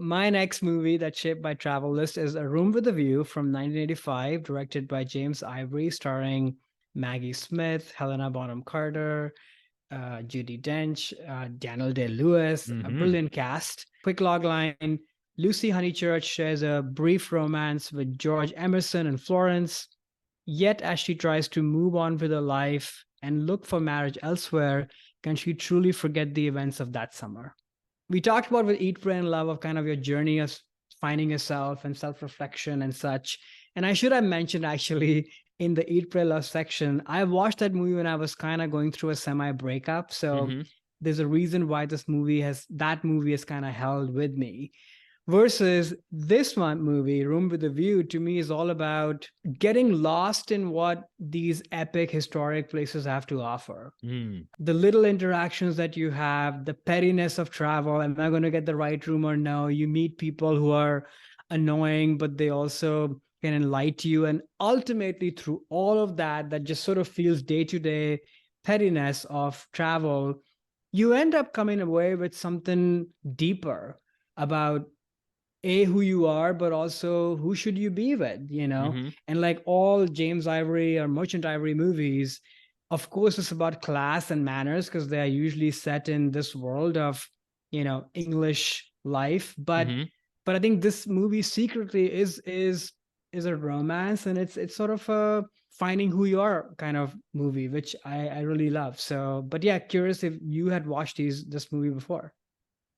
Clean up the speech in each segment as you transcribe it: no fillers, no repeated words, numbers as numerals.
my next movie that shaped my travel list is A Room with a View from 1985, directed by James Ivory, starring Maggie Smith, Helena Bonham Carter, Judi Dench, Daniel Day-Lewis, a Mm-hmm. brilliant cast. Quick log line: Lucy Honeychurch shares a brief romance with George Emerson in Florence. Yet, as she tries to move on with her life and look for marriage elsewhere, can she truly forget the events of that summer? We talked about with Eat, Pray, and Love of kind of your journey of finding yourself and self-reflection and such. And I should have mentioned actually in the Eat, Pray, Love section, I watched that movie when I was kind of going through a semi-breakup. So Mm-hmm. there's a reason why that movie has kind of held with me. Versus this one movie, Room with a View, to me is all about getting lost in what these epic historic places have to offer. Mm. The little interactions that you have, the pettiness of travel. Am I going to get the right room or no? You meet people who are annoying, but they also can enlighten you. And ultimately, through all of that, that just sort of feels day to day pettiness of travel, you end up coming away with something deeper about who you are, but also who should you be with. Mm-hmm. And like all James Ivory or Merchant Ivory movies, of course it's about class and manners because they are usually set in this world of English life. but Mm-hmm. but I think this movie secretly is a romance, and it's sort of a finding who you are kind of movie, which I really love. So, but yeah, curious if you had watched this movie before.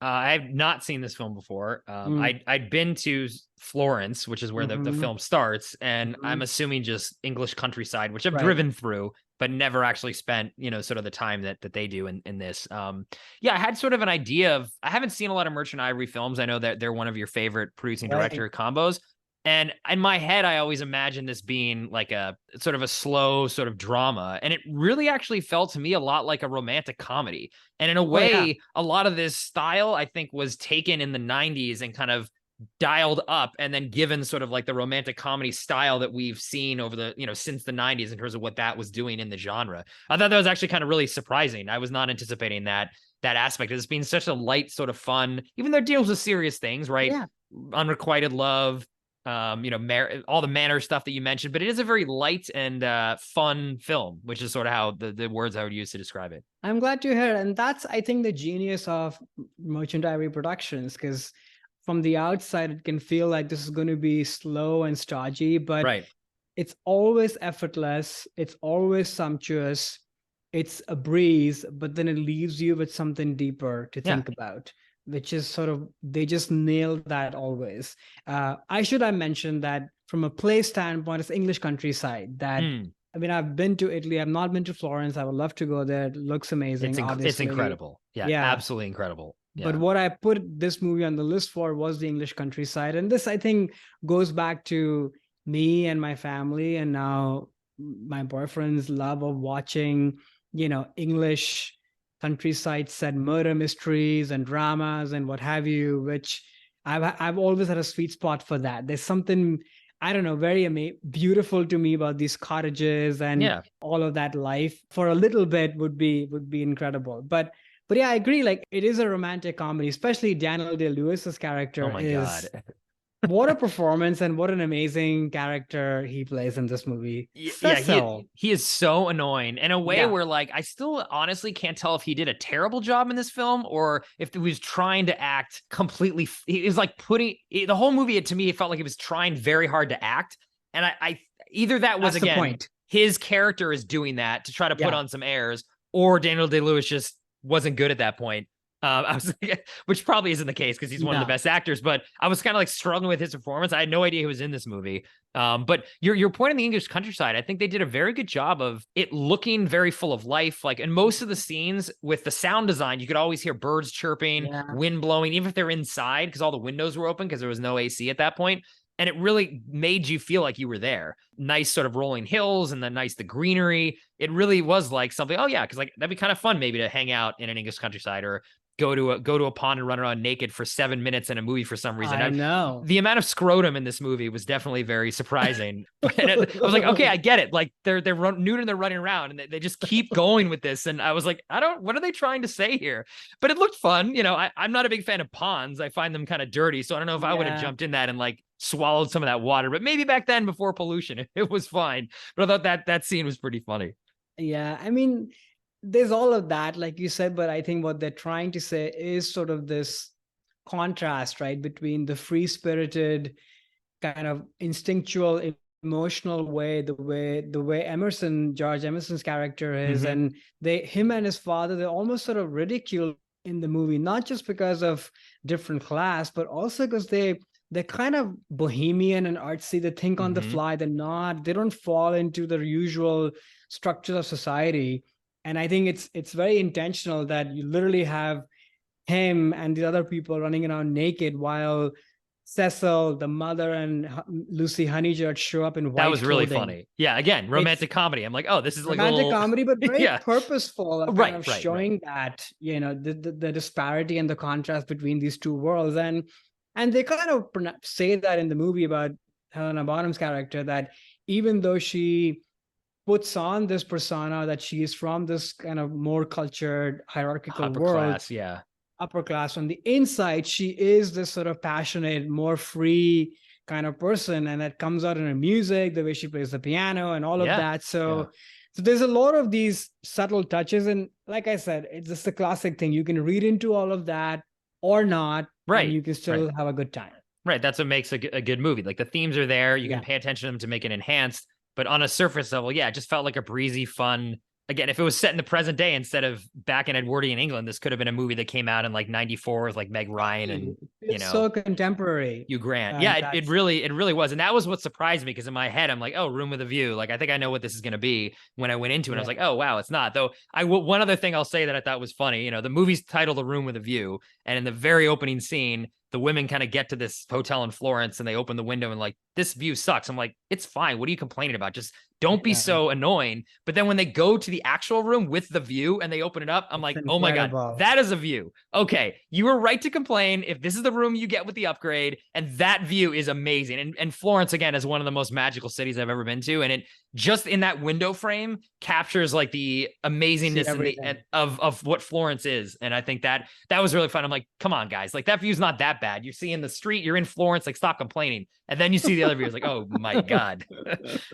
I've not seen this film before. Mm. I'd been to Florence, which is where the Hmm. film starts, and Hmm. I'm assuming just English countryside, which I've Right. driven through, but never actually spent, sort of the time that they do in this. Yeah, I had sort of an idea of. I haven't seen a lot of Merchant Ivory films. I know that they're one of your favorite producing Right. director combos. And in my head, I always imagined this being like a sort of a slow sort of drama. And it really actually felt to me a lot like a romantic comedy. And in a Oh yeah. way, a lot of this style, I think, was taken in the 90s and kind of dialed up and then given sort of like the romantic comedy style that we've seen over the, since the 90s in terms of what that was doing in the genre. I thought that was actually kind of really surprising. I was not anticipating that aspect of this being such a light sort of fun, even though it deals with serious things, right? Yeah. Unrequited love, all the manner stuff that you mentioned, but it is a very light and fun film, which is sort of how the words I would use to describe it. I'm glad to hear. And that's, I think, the genius of Merchant Ivory Productions, because from the outside, it can feel like this is going to be slow and stodgy, but Right. it's always effortless. It's always sumptuous. It's a breeze, but then it leaves you with something deeper to Yeah. think about, which is sort of, they just nail that always. I should have mentioned that from a place standpoint, it's English countryside that, Mm. I mean, I've been to Italy. I've not been to Florence. I would love to go there. It looks amazing, It's obviously. incredible. Yeah, Yeah. absolutely incredible. But Yeah. what I put this movie on the list for was the English countryside. And this, I think, goes back to me and my family, and now my boyfriend's love of watching, English countryside set murder mysteries and dramas and what have you, which I've always had a sweet spot for that. There's something, I don't know, very beautiful to me about these cottages and Yeah. all of that life. For a little bit would be incredible. But yeah, I agree. Like, it is a romantic comedy, especially Daniel Day-Lewis's Oh character my is, God. what a performance and what an amazing character he plays in this movie. Yeah, Cecil. he is so annoying in a way Yeah. where like I still honestly can't tell if he did a terrible job in this film or if he was trying to act completely. He was like putting the whole movie to me. It felt like he was trying very hard to act, and I either that was That's the again point. his character is doing that to try to put Yeah. on some airs, or Daniel Day Lewis just wasn't good at that point. I was, which probably isn't the case because he's one of the No. best actors. But I was kind of like struggling with his performance. I had no idea he was in this movie. But your point in the English countryside, I think they did a very good job of it looking very full of life. Like in most of the scenes with the sound design, you could always hear birds chirping, Yeah. wind blowing, even if they're inside because all the windows were open because there was no AC at that point. And it really made you feel like you were there. Nice sort of rolling hills and the greenery. It really was like something. Oh yeah, because like that'd be kind of fun maybe to hang out in an English countryside or go to a pond and run around naked for 7 minutes in a movie for some reason. I know. The amount of scrotum in this movie was definitely very surprising. And I was like, okay, I get it. Like they're nude and they're running around and they just keep going with this. And I was like, what are they trying to say here? But it looked fun. You know, I'm not a big fan of ponds. I find them kind of dirty. So I don't know if I would have jumped in that and like swallowed some of that water, but maybe back then before pollution, it was fine. But I thought that scene was pretty funny. Yeah, I mean, there's all of that, like you said, but I think what they're trying to say is sort of this contrast, right, between the free-spirited, kind of instinctual, emotional way, the way George Emerson's character is, and him and his father, they're almost sort of ridiculed in the movie, not just because of different class, but also because they're kind of bohemian and artsy. They think on the fly. They don't fall into the usual structures of society. And I think it's very intentional that you literally have him and the other people running around naked while Cecil, the mother, and Lucy Honeychurch show up in white. That was really clothing. Funny. Yeah, again, romantic comedy. I'm like, oh, this is like romantic comedy, but very purposeful, kind of showing that, you know, the disparity and the contrast between these two worlds. And they kind of say that in the movie about Helena Bonham's character, that even though she puts on this persona that she is from this kind of more cultured, hierarchical world, upper class, on the inside, she is this sort of passionate, more free kind of person. And that comes out in her music, the way she plays the piano and all of that. So there's a lot of these subtle touches. And like I said, it's just a classic thing. You can read into all of that or not, and you can still have a good time. Right. That's what makes a good movie. Like the themes are there. You can pay attention to them to make it enhanced. But on a surface level, it just felt like a breezy, fun. Again, if it was set in the present day instead of back in Edwardian England, this could have been a movie that came out in like 94 with like Meg Ryan and, so contemporary. Hugh Grant. It really was. And that was what surprised me, because in my head, I'm like, oh, Room with a View. Like, I think I know what this is going to be. When I went into it, I was like, oh, wow, it's not. Though one other thing I'll say that I thought was funny, the movie's titled A Room with a View. And in the very opening scene, the women kind of get to this hotel in Florence and they open the window and like, this view sucks. I'm like, it's fine. What are you complaining about? Just don't be so annoying. But then when they go to the actual room with the view and they open it up, I'm like, oh my God, that is a view. Okay. You were right to complain if this is the room you get with the upgrade, and that view is amazing. And Florence, again, is one of the most magical cities I've ever been to. And it just in that window frame captures like the amazingness of what Florence is. And I think that was really fun. I'm like, come on, guys, like that view's not that bad. You're seeing the street, you're in Florence, like stop complaining. And then you see the other views, like, oh my God,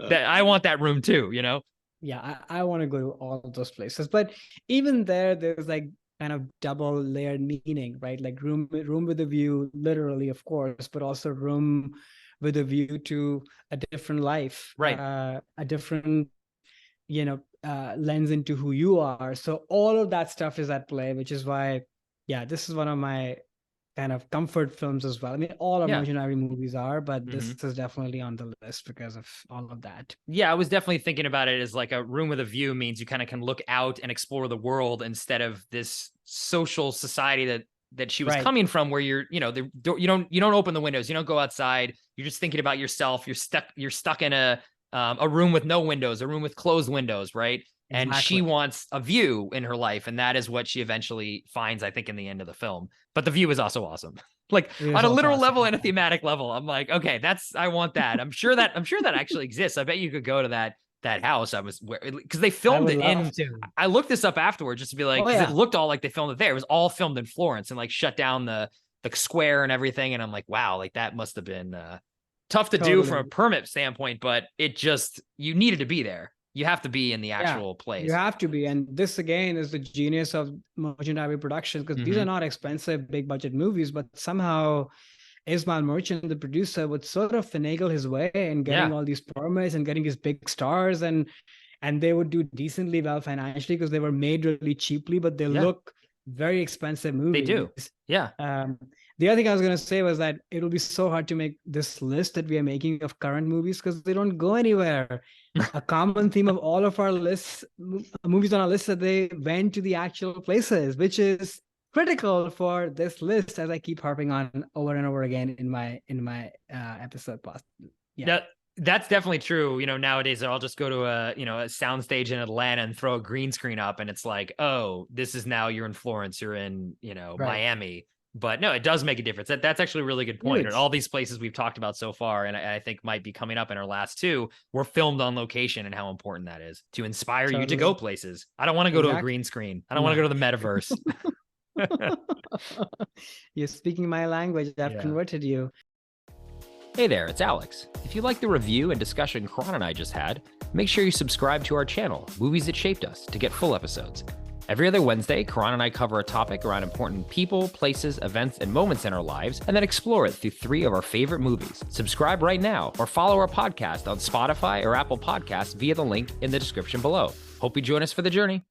that I want that room too, Yeah, I want to go to all of those places. But even there's like kind of double layered meaning, right? Like room with a view, literally, of course, but also room with a view to a different life, right? A different, lens into who you are. So all of that stuff is at play, which is why, this is one of my kind of comfort films as well. I mean, all of Imaginary movies are, but this is definitely on the list because of all of that. Yeah, I was definitely thinking about it as like a room with a view means you kind of can look out and explore the world instead of this social society that she was coming from, where you don't open the windows, you don't go outside, you're just thinking about yourself. You're stuck in a room with no windows, a room with closed windows, right? And she wants a view in her life, and that is what she eventually finds, I think, in the end of the film. But the view is also awesome. Like on a literal level and a thematic level, I'm like, okay, I want that. I'm sure that actually exists. I bet you could go to that house. Because they filmed it in. I looked this up afterwards just to be like, it looked all like they filmed it there. It was all filmed in Florence and like shut down the square and everything. And I'm like, wow, like that must have been tough to do from a permit standpoint. But you needed to be there. You have to be in the actual place. You have to be. And this, again, is the genius of Merchant Abbey Productions, because these are not expensive, big budget movies, but somehow Ismail Merchant, the producer, would sort of finagle his way in getting all these permits and getting these big stars. And they would do decently well financially because they were made really cheaply, but they look very expensive movies. They do. Yeah. The other thing I was going to say was that it'll be so hard to make this list that we are making of current movies because they don't go anywhere. A common theme of all of our lists, movies on our list, that they went to the actual places, which is critical for this list, as I keep harping on over and over again in my episode post. Yeah, That's definitely true. Nowadays I'll just go to a soundstage in Atlanta and throw a green screen up, and it's like, oh, this is now you're in Florence, you're in, Right. Miami. But no, it does make a difference. That's actually a really good point. And Huge. all these places we've talked about so far, and I think might be coming up in our last two, were filmed on location, and how important that is to inspire you to go Totally. places. I don't want to go to a Exactly. green screen. I don't want to No. go to the metaverse. You're speaking my language. I've Yeah. converted you. Hey there, it's Alex. If you like the review and discussion Karan and I just had, make sure you subscribe to our channel, Movies That Shaped Us, to get full episodes. Every other Wednesday, Karan and I cover a topic around important people, places, events, and moments in our lives, and then explore it through 3 of our favorite movies. Subscribe right now, or follow our podcast on Spotify or Apple Podcasts via the link in the description below. Hope you join us for the journey.